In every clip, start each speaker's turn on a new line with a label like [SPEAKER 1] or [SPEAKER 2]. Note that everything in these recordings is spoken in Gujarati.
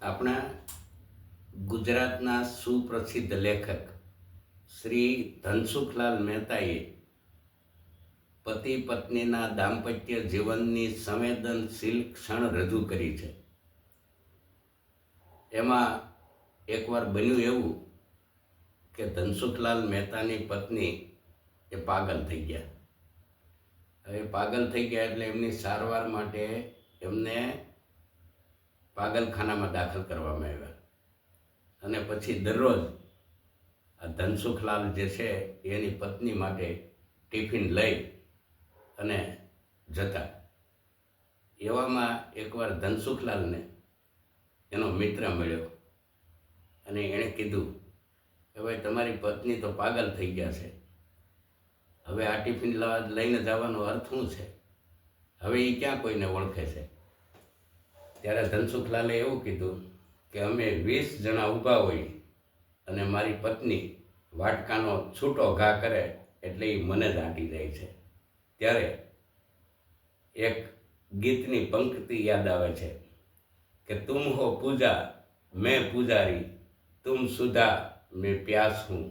[SPEAKER 1] આપણા ગુજરાતના સુપ્રસિદ્ધ લેખક શ્રી ધનસુખલાલ મહેતાએ પતિ પત્નીના દાંપત્ય જીવનની સંવેદનશીલ ક્ષણ રજૂ કરી છે. એમાં એકવાર બન્યું એવું કે ધનસુખલાલ મહેતાની પત્ની એ પાગલ થઈ ગયા. હવે પાગલ થઈ ગયા એટલે એમની સારવાર માટે એમને પાગલખાનામાં દાખલ કરવામાં આવ્યા. અને પછી દરરોજ આ ધનસુખલાલ જે છે એની પત્ની માટે ટિફિન લઈ અને જતા. એવામાં એકવાર ધનસુખલાલને એનો મિત્ર મળ્યો અને એણે કીધું કે ભાઈ, તમારી પત્ની તો પાગલ થઈ ગયા છે, હવે આ ટિફિન લઈને જવાનો અર્થ શું છે? હવે એ ક્યાં કોઈને ઓળખે છે? ત્યારે ધનસુખલાલે એવું કીધું કે અમે 20 જણા ઊભા હોય અને મારી પત્ની વાટકાનો છૂટો ઘા કરે એટલે એ મને જ આંટી જાય છે. ત્યારે એક ગીતની પંક્તિ યાદ આવે છે કે તુમ હો પૂજા મેં પૂજારી, તુમ સુધા मैं प्यास हूँ,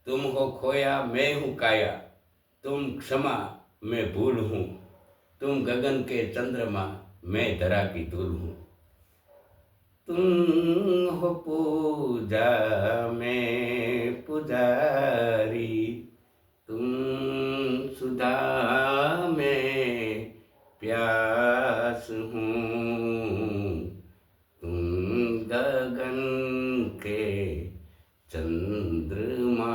[SPEAKER 1] तुम हो खोया मैं हूँ काया, तुम क्षमा मैं भूल हूँ, तुम गगन के चंद्रमा मैं धरा की धूल हूँ. तुम हो पूजा मैं पुजारी, तुम सुधा मैं प्यास हूँ, तुम गगन के चंद्रमा